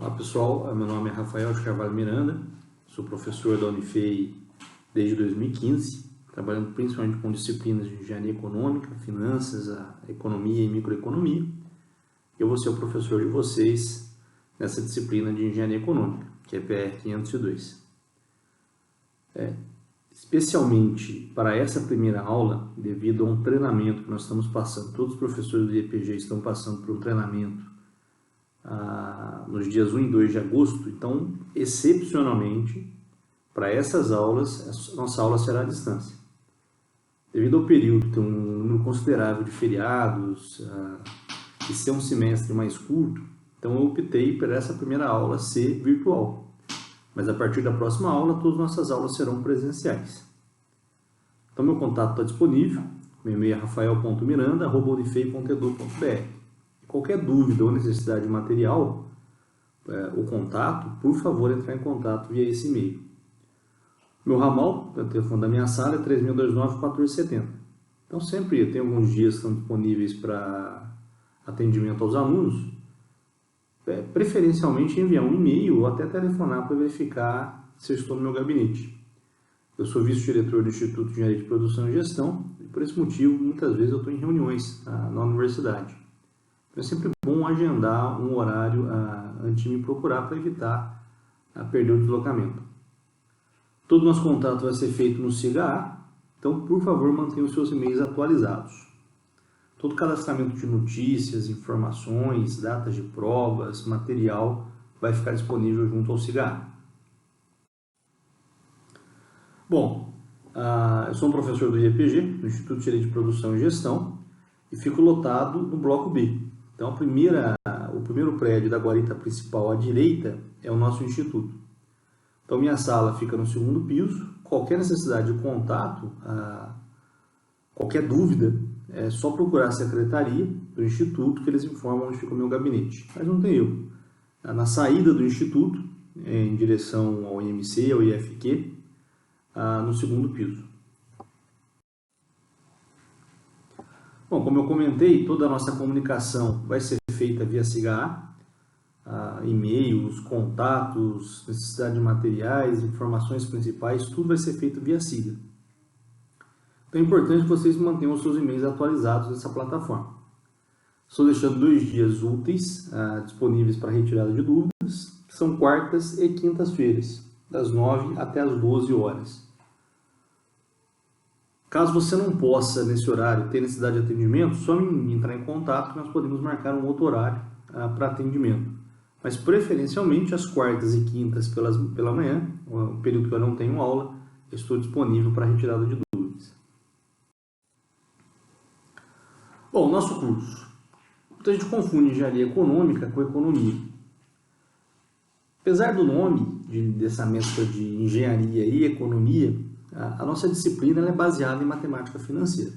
Olá pessoal, meu nome é Rafael de Carvalho Miranda, sou professor da Unifei desde 2015, trabalhando principalmente com disciplinas de engenharia econômica, finanças, a economia e microeconomia. Eu vou ser o professor de vocês nessa disciplina de engenharia econômica, que é PR 502. Especialmente para essa primeira aula, devido a um treinamento que nós estamos passando, todos os professores do IEPG estão passando por um treinamento nos dias 1 e 2 de agosto, então, excepcionalmente, para essas aulas, nossa aula será à distância. Devido ao período ter um número considerável de feriados e ser um semestre mais curto, então eu optei por essa primeira aula ser virtual. Mas a partir da próxima aula, todas as nossas aulas serão presenciais. Então, meu contato está disponível, meu e-mail é rafael.miranda@unifei.edu.br. Qualquer dúvida ou necessidade de material, o contato, por favor, entrar em contato via esse e-mail. Meu ramal, o telefone da minha sala é 3629-1470. Então, sempre tem alguns dias que estão disponíveis para atendimento aos alunos, preferencialmente enviar um e-mail ou até telefonar para verificar se eu estou no meu gabinete. Eu sou vice-diretor do Instituto de Engenharia de Produção e Gestão e, por esse motivo, muitas vezes eu estou em reuniões na universidade. Então, é sempre bom agendar um horário antes de me procurar para evitar perder o deslocamento. Todo o nosso contato vai ser feito no SIGA-A, então, por favor, mantenha os seus e-mails atualizados. Todo cadastramento de notícias, informações, datas de provas, material, vai ficar disponível junto ao SIGA-A. Bom, eu sou um professor do IEPG, do Instituto de Engenharia de Produção e Gestão, e fico lotado no bloco B. Então, o primeiro prédio da guarita principal à direita é o nosso instituto. Então, minha sala fica no segundo piso. Qualquer necessidade de contato, qualquer dúvida, é só procurar a secretaria do instituto que eles informam onde fica o meu gabinete. Mas não tem erro. Na saída do instituto, em direção ao IMC, ao IFQ, no segundo piso. Bom, como eu comentei, toda a nossa comunicação vai ser feita via SIGA-A, e-mails, contatos, necessidade de materiais, informações principais, tudo vai ser feito via SIGA. Então é importante que vocês mantenham os seus e-mails atualizados nessa plataforma. Estou deixando 2 dias úteis disponíveis para retirada de dúvidas, que são quartas e quintas-feiras, das 9 até as 12 horas. Caso você não possa, nesse horário, ter necessidade de atendimento, só entrar em contato que nós podemos marcar um outro horário para atendimento. Mas, preferencialmente, as quartas e quintas pela manhã, o período que eu não tenho aula, eu estou disponível para retirada de dúvidas. Bom, nosso curso. Muita gente confunde engenharia econômica com economia. Apesar do nome dessa mescla de engenharia e economia, a nossa disciplina é baseada em matemática financeira.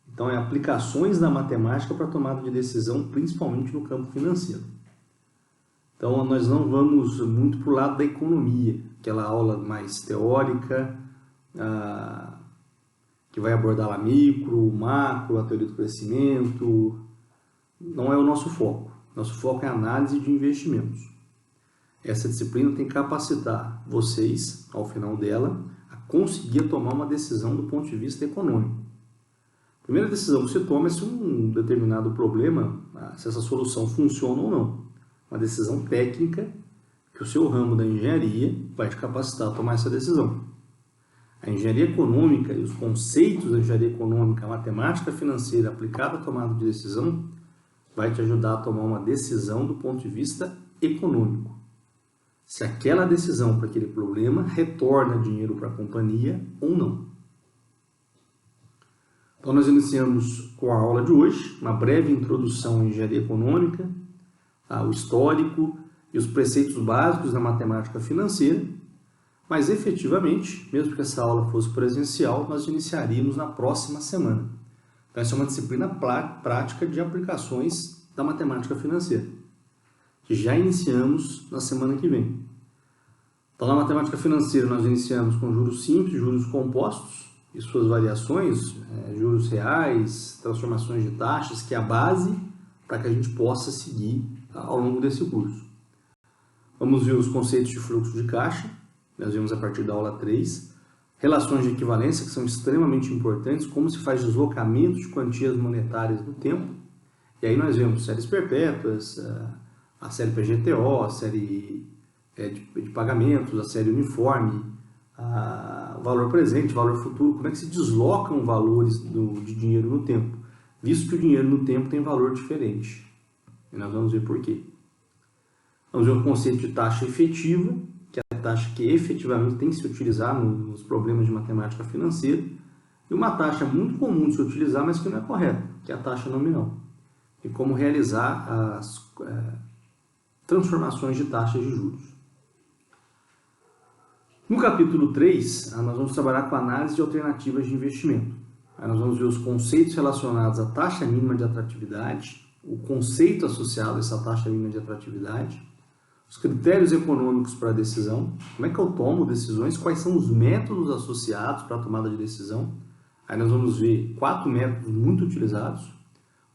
Então, é aplicações da matemática para tomada de decisão, principalmente no campo financeiro. Então, nós não vamos muito para o lado da economia, aquela aula mais teórica, que vai abordar a micro, macro, a teoria do crescimento. Não é o nosso foco. Nosso foco é a análise de investimentos. Essa disciplina tem que capacitar vocês, ao final dela, a conseguir tomar uma decisão do ponto de vista econômico. A primeira decisão que você toma é se um determinado problema, se essa solução funciona ou não. Uma decisão técnica que o seu ramo da engenharia vai te capacitar a tomar essa decisão. A engenharia econômica e os conceitos da engenharia econômica, a matemática financeira aplicada à tomada de decisão, vai te ajudar a tomar uma decisão do ponto de vista econômico. Se aquela decisão para aquele problema retorna dinheiro para a companhia ou não. Então, nós iniciamos com a aula de hoje, uma breve introdução à engenharia econômica, o histórico e os preceitos básicos da matemática financeira, mas efetivamente, mesmo que essa aula fosse presencial, nós iniciaríamos na próxima semana. Então, essa é uma disciplina prática de aplicações da matemática financeira, que já iniciamos na semana que vem. Então, na matemática financeira, nós iniciamos com juros simples, juros compostos e suas variações, juros reais, transformações de taxas, que é a base para que a gente possa seguir ao longo desse curso. Vamos ver os conceitos de fluxo de caixa, nós vimos a partir da aula 3. Relações de equivalência, que são extremamente importantes, como se faz deslocamento de quantias monetárias no tempo. E aí nós vemos séries perpétuas, a série PGTO, a série de pagamentos, a série uniforme, o valor presente, o valor futuro, como é que se deslocam valores de dinheiro no tempo, visto que o dinheiro no tempo tem valor diferente. E nós vamos ver por quê. Vamos ver o conceito de taxa efetiva, que é a taxa que efetivamente tem que se utilizar nos problemas de matemática financeira, e uma taxa muito comum de se utilizar, mas que não é correta, que é a taxa nominal. E como realizar as transformações de taxas de juros. No capítulo 3, nós vamos trabalhar com a análise de alternativas de investimento. Aí nós vamos ver os conceitos relacionados à taxa mínima de atratividade, o conceito associado a essa taxa mínima de atratividade, os critérios econômicos para a decisão, como é que eu tomo decisões, quais são os métodos associados para a tomada de decisão. Aí nós vamos ver 4 métodos muito utilizados.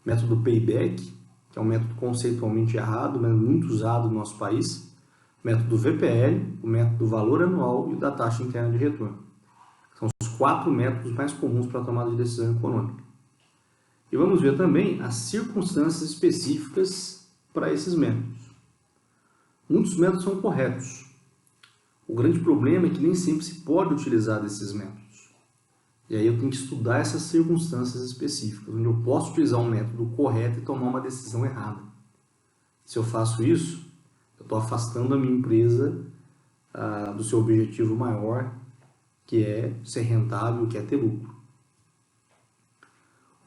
O método payback, que é um método conceitualmente errado, mas muito usado no nosso país. O método VPL, o método valor anual e o da taxa interna de retorno. São os 4 métodos mais comuns para a tomada de decisão econômica. E vamos ver também as circunstâncias específicas para esses métodos. Muitos métodos são corretos. O grande problema é que nem sempre se pode utilizar desses métodos. E aí eu tenho que estudar essas circunstâncias específicas, onde eu posso utilizar um método correto e tomar uma decisão errada. Se eu faço isso, eu estou afastando a minha empresa do seu objetivo maior, que é ser rentável, que é ter lucro.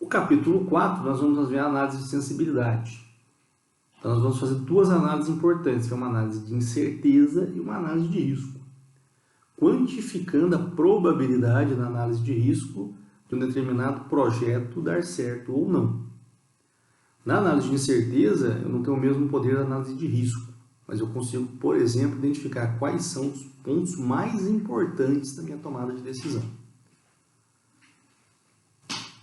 O capítulo 4, nós vamos ver a análise de sensibilidade. Então, nós vamos fazer 2 análises importantes, que é uma análise de incerteza e uma análise de risco. Quantificando a probabilidade na análise de risco de um determinado projeto dar certo ou não. Na análise de incerteza, eu não tenho o mesmo poder da análise de risco, mas eu consigo, por exemplo, identificar quais são os pontos mais importantes da minha tomada de decisão.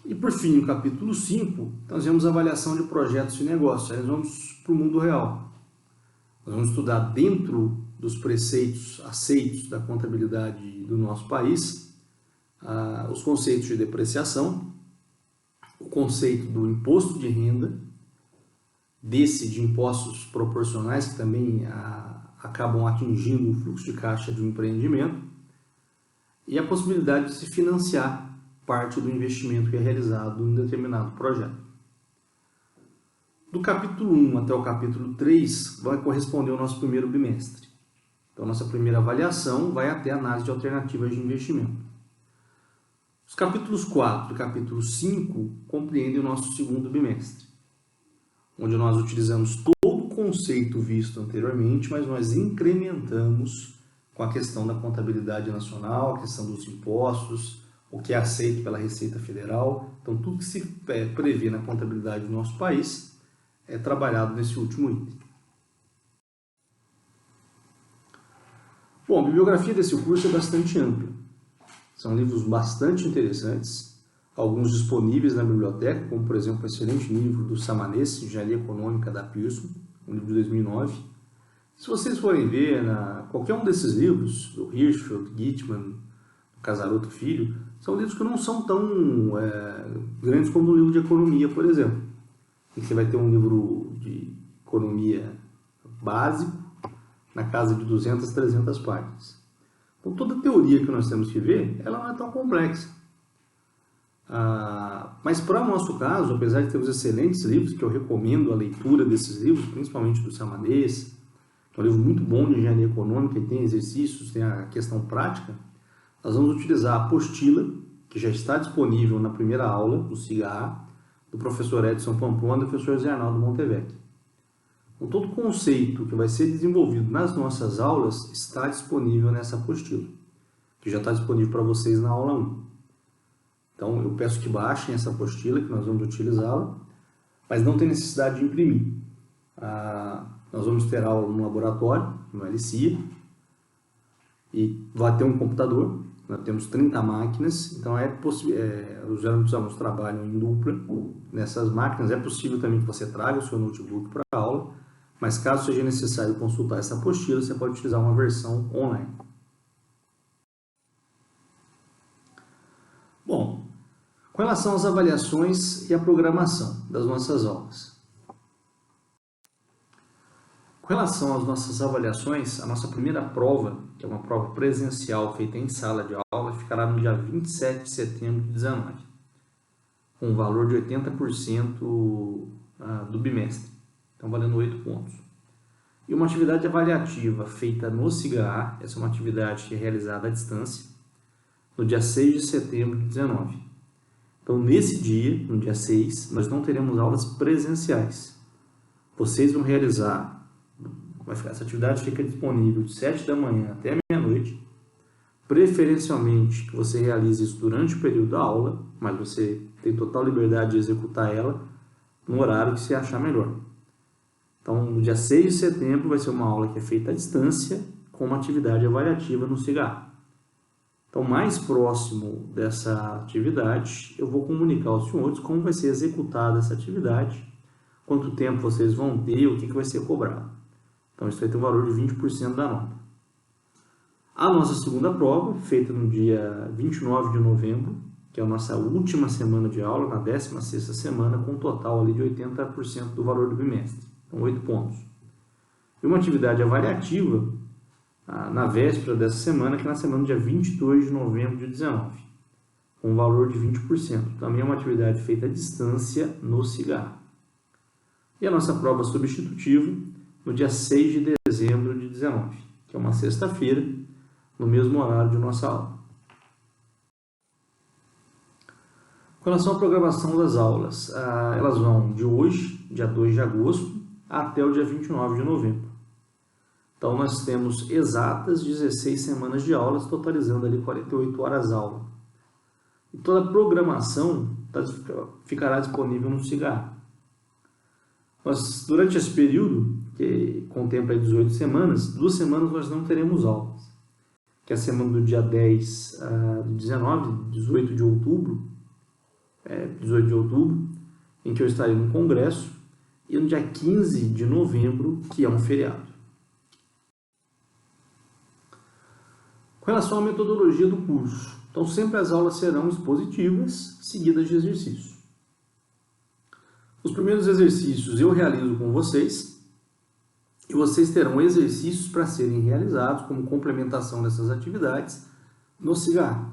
E por fim, no capítulo 5, nós vemos a avaliação de projetos e negócios. Aí nós vamos para o mundo real. Nós vamos estudar dentro dos preceitos aceitos da contabilidade do nosso país, os conceitos de depreciação, o conceito do imposto de renda, de impostos proporcionais que também acabam atingindo o fluxo de caixa de um empreendimento, e a possibilidade de se financiar parte do investimento que é realizado em um determinado projeto. Do capítulo 1 até o capítulo 3 vai corresponder ao nosso primeiro bimestre. Então, nossa primeira avaliação vai até a análise de alternativas de investimento. Os capítulos 4 e capítulo 5 compreendem o nosso segundo bimestre, onde nós utilizamos todo o conceito visto anteriormente, mas nós incrementamos com a questão da contabilidade nacional, a questão dos impostos, o que é aceito pela Receita Federal. Então, tudo que se prevê na contabilidade do nosso país é trabalhado nesse último item. Bom, a bibliografia desse curso é bastante ampla. São livros bastante interessantes, alguns disponíveis na biblioteca, como, por exemplo, o excelente livro do Samanese, Engenharia Econômica da Pearson, um livro de 2009. Se vocês forem ver, qualquer um desses livros, do Hirschfeld, Gitman, Casaroto Filho, são livros que não são tão grandes como um livro de economia, por exemplo. Você vai ter um livro de economia básico, na casa de 200, 300 páginas. Então, toda a teoria que nós temos que ver, ela não é tão complexa. Mas para o nosso caso, apesar de termos excelentes livros, que eu recomendo a leitura desses livros, principalmente do Samanese, que é um livro muito bom de engenharia econômica e tem exercícios, tem a questão prática, nós vamos utilizar a apostila, que já está disponível na primeira aula, no SIGA, do professor Edson Pamplona e do professor Zé Arnaldo Montevecchi. Então, todo o conceito que vai ser desenvolvido nas nossas aulas está disponível nessa apostila, que já está disponível para vocês na aula 1. Então, eu peço que baixem essa apostila, que nós vamos utilizá-la, mas não tem necessidade de imprimir. Nós vamos ter aula no laboratório, no LCIA, e vai ter um computador. Nós temos 30 máquinas, então os alunos trabalham em dupla nessas máquinas. É possível também que você traga o seu notebook para a aula, Mas caso seja necessário consultar essa apostila, você pode utilizar uma versão online. Bom, com relação às avaliações e à programação das nossas aulas. Com relação às nossas avaliações, a nossa primeira prova, que é uma prova presencial feita em sala de aula, ficará no dia 27 de setembro de 2019, com um valor de 80% do bimestre, então valendo 8 pontos. E uma atividade avaliativa feita no SIGA-A, essa é uma atividade que é realizada à distância, no dia 6 de setembro de 2019. Então, nesse dia, no dia 6, nós não teremos aulas presenciais. Vocês vão realizar, essa atividade fica disponível de 7 da manhã até meia-noite, preferencialmente que você realize isso durante o período da aula, mas você tem total liberdade de executar ela no horário que você achar melhor. Então, no dia 6 de setembro vai ser uma aula que é feita à distância com uma atividade avaliativa no SIGA-A. Então, mais próximo dessa atividade, eu vou comunicar aos senhores como vai ser executada essa atividade, quanto tempo vocês vão ter, o que vai ser cobrado. Então, isso vai ter um valor de 20% da nota. A nossa segunda prova, feita no dia 29 de novembro, que é a nossa última semana de aula, na 16ª semana, com um total ali de 80% do valor do bimestre, então 8 pontos. E uma atividade avaliativa na véspera dessa semana, que é na semana do dia 22 de novembro de 2019, com um valor de 20%. Também é uma atividade feita à distância no SIGA-A. E a nossa prova substitutiva, no dia 6 de dezembro de 2019, que é uma sexta-feira, no mesmo horário de nossa aula. Com relação à programação das aulas, elas vão de hoje, dia 2 de agosto, até o dia 29 de novembro. Então, nós temos exatas 16 semanas de aulas, totalizando ali 48 horas aula. E toda a programação ficará disponível no SIGA-A. Durante esse período, que contempla 18 semanas, 2 semanas nós não teremos aulas. Que é a semana do dia 10 de 19, 18 de outubro, em que eu estarei no congresso, e no dia 15 de novembro, que é um feriado. Com relação à metodologia do curso, então sempre as aulas serão expositivas, seguidas de exercícios. Os primeiros exercícios eu realizo com vocês, e vocês terão exercícios para serem realizados como complementação dessas atividades no SIGA-A.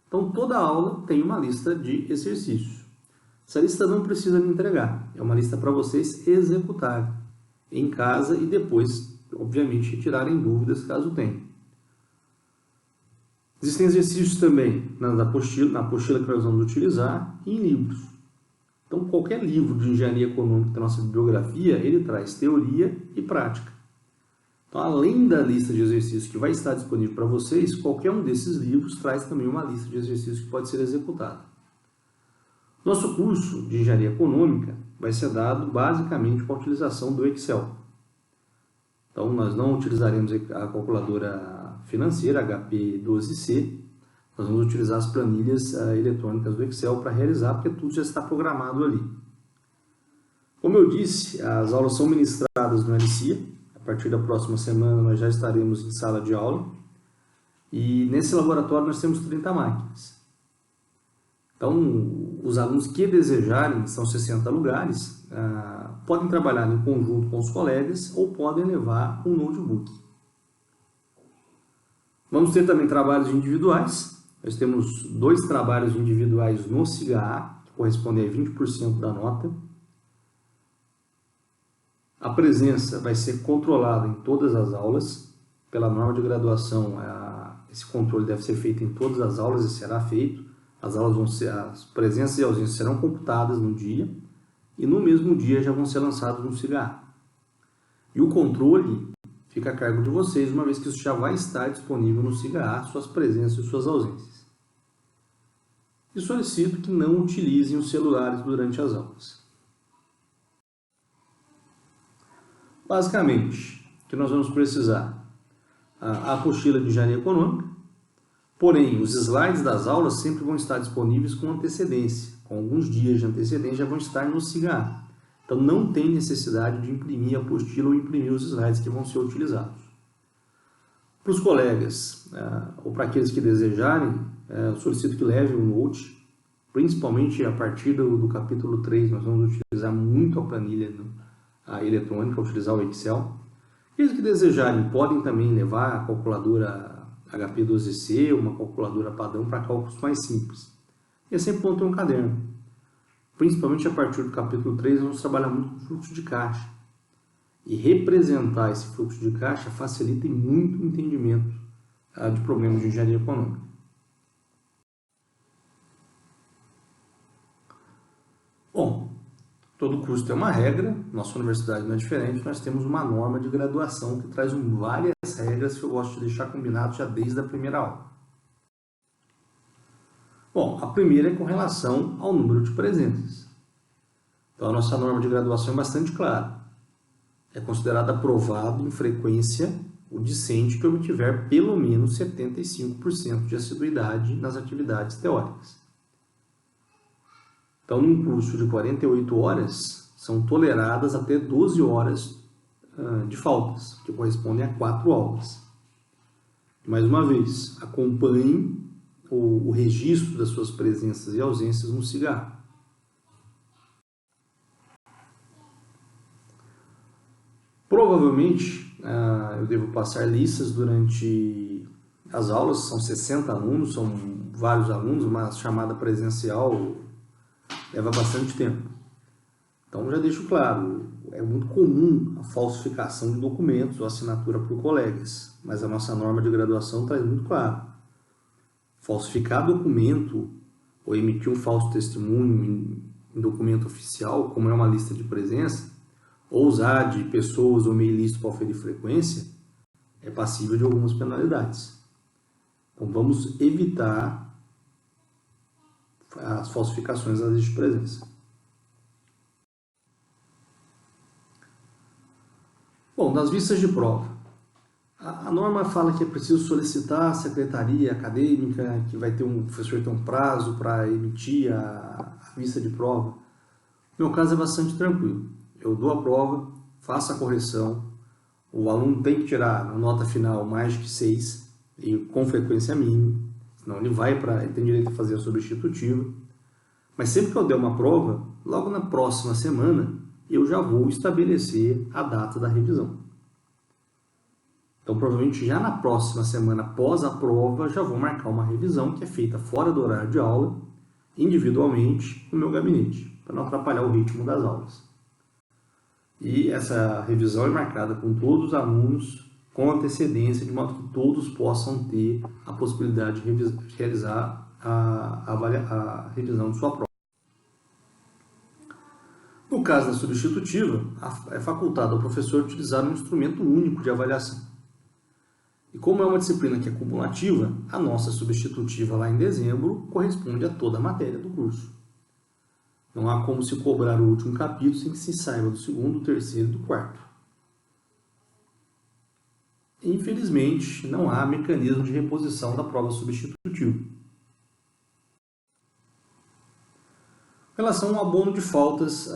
Então toda aula tem uma lista de exercícios. Essa lista não precisa me entregar, é uma lista para vocês executarem em casa e depois, obviamente, retirarem dúvidas caso tenham. Existem exercícios também na apostila que nós vamos utilizar e em livros. Então, qualquer livro de engenharia econômica da nossa bibliografia, ele traz teoria e prática. Então, além da lista de exercícios que vai estar disponível para vocês, qualquer um desses livros traz também uma lista de exercícios que pode ser executada. Nosso curso de engenharia econômica vai ser dado basicamente com a utilização do Excel. Então, nós não utilizaremos a calculadora financeira, HP 12C, nós vamos utilizar as planilhas eletrônicas do Excel para realizar, porque tudo já está programado ali. Como eu disse, as aulas são ministradas no LCIA, a partir da próxima semana nós já estaremos em sala de aula, e nesse laboratório nós temos 30 máquinas. Então, os alunos que desejarem, são 60 lugares, podem trabalhar em conjunto com os colegas ou podem levar um notebook. Vamos ter também trabalhos individuais. Nós temos 2 trabalhos individuais no SIGA-A, que correspondem a 20% da nota. A presença vai ser controlada em todas as aulas. Pela norma de graduação, esse controle deve ser feito em todas as aulas e será feito. As presenças e ausências serão computadas no dia e no mesmo dia já vão ser lançados no SIGA-A. E o controle fica a cargo de vocês, uma vez que isso já vai estar disponível no SIGA-A, suas presenças e suas ausências. E solicito que não utilizem os celulares durante as aulas. Basicamente, o que nós vamos precisar? A apostila de engenharia econômica, porém, os slides das aulas sempre vão estar disponíveis com antecedência, com alguns dias de antecedência já vão estar no SIGA-A. Então não tem necessidade de imprimir a apostila ou imprimir os slides que vão ser utilizados. Para os colegas, ou para aqueles que desejarem, eu solicito que levem um note, principalmente a partir do capítulo 3, nós vamos utilizar muito a planilha eletrônica, utilizar o Excel. Aqueles que desejarem podem também levar a calculadora HP12C, uma calculadora padrão para cálculos mais simples. E é sempre bom ter um caderno. Principalmente a partir do capítulo 3, nós vamos trabalhar muito com fluxo de caixa. E representar esse fluxo de caixa facilita muito o entendimento de problemas de engenharia econômica. Bom, todo curso tem uma regra, nossa universidade não é diferente, nós temos uma norma de graduação que traz várias regras que eu gosto de deixar combinado já desde a primeira aula. Bom, a primeira é com relação ao número de presenças. Então a nossa norma de graduação é bastante clara. É considerado aprovado em frequência o discente que obtiver pelo menos 75% de assiduidade nas atividades teóricas. Então, num curso de 48 horas, são toleradas até 12 horas de faltas, que correspondem a 4 aulas. Mais uma vez, acompanhe o registro das suas presenças e ausências no cigarro. Provavelmente, eu devo passar listas durante as aulas, são 60 alunos, são vários alunos, uma chamada presencial leva bastante tempo. Então, já deixo claro, é muito comum a falsificação de documentos ou assinatura por colegas, mas a nossa norma de graduação traz muito claro. Falsificar documento ou emitir um falso testemunho em documento oficial, como é uma lista de presença, ou usar de pessoas ou meio ilícito para oferir frequência, é passível de algumas penalidades. Então, vamos evitar as falsificações da lista de presença. Bom, das vistas de prova. A norma fala que é preciso solicitar a secretaria acadêmica, que vai ter o professor ter um prazo para emitir a vista de prova. No meu caso é bastante tranquilo. Eu dou a prova, faço a correção, o aluno tem que tirar na nota final mais que 6, e com frequência mínima, senão ele tem direito a fazer a substitutiva. Mas sempre que eu der uma prova, logo na próxima semana, eu já vou estabelecer a data da revisão. Então, provavelmente já na próxima semana, após a prova, já vou marcar uma revisão que é feita fora do horário de aula, individualmente, no meu gabinete, para não atrapalhar o ritmo das aulas. E essa revisão é marcada com todos os alunos com antecedência, de modo que todos possam ter a possibilidade de realizar a revisão de sua prova. No caso da substitutiva, é facultado ao professor utilizar um instrumento único de avaliação. E como é uma disciplina que é cumulativa, a nossa substitutiva lá em dezembro corresponde a toda a matéria do curso. Não há como se cobrar o último capítulo sem que se saiba do segundo, do terceiro e do quarto. Infelizmente, não há mecanismo de reposição da prova substitutiva. Em relação ao abono de faltas,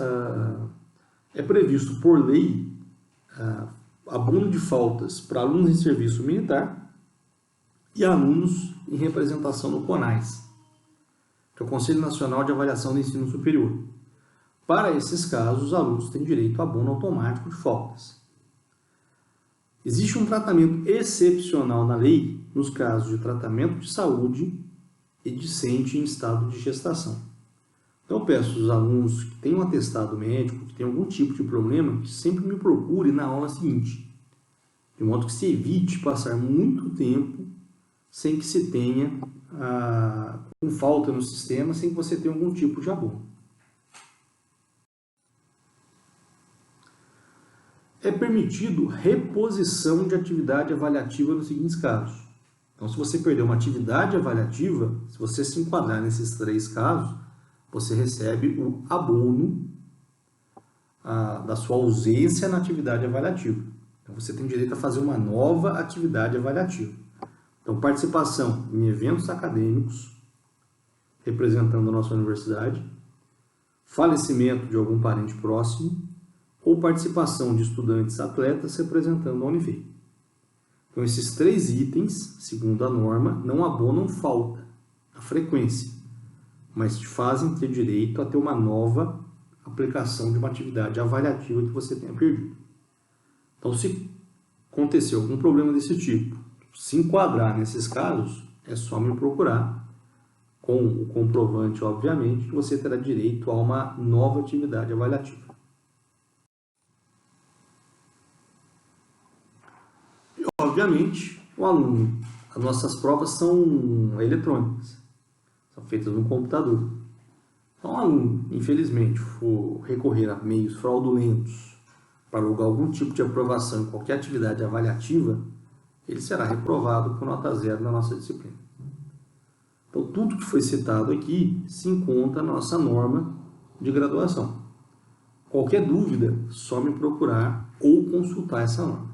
é previsto por lei abono de faltas para alunos em serviço militar e alunos em representação no CONAS, que é o Conselho Nacional de Avaliação do Ensino Superior. Para esses casos, os alunos têm direito a abono automático de faltas. Existe um tratamento excepcional na lei nos casos de tratamento de saúde e discente em estado de gestação. Então, eu peço aos alunos que têm um atestado médico, que têm algum tipo de problema, que sempre me procurem na aula seguinte, de modo que se evite passar muito tempo sem que se tenha com falta no sistema, sem que você tenha algum tipo de abono. É permitido reposição de atividade avaliativa nos seguintes casos. Então, se você perdeu uma atividade avaliativa, se você se enquadrar nesses 3 casos, você recebe o abono da sua ausência na atividade avaliativa. Então, você tem direito a fazer uma nova atividade avaliativa. Então, participação em eventos acadêmicos, representando a nossa universidade, falecimento de algum parente próximo ou participação de estudantes atletas representando a Unifei. Então, esses 3 itens, segundo a norma, não abonam falta, a frequência, mas te fazem ter direito a ter uma nova aplicação de uma atividade avaliativa que você tenha perdido. Então, se aconteceu algum problema desse tipo, se enquadrar nesses casos, é só me procurar, com o comprovante, obviamente, que você terá direito a uma nova atividade avaliativa. E, obviamente, o aluno, as nossas provas são eletrônicas, são feitas no computador. Então, o aluno, infelizmente, for recorrer a meios fraudulentos para alugar algum tipo de aprovação em qualquer atividade avaliativa, ele será reprovado com nota 0 na nossa disciplina. Então, tudo que foi citado aqui se encontra na nossa norma de graduação. Qualquer dúvida, só me procurar ou consultar essa norma.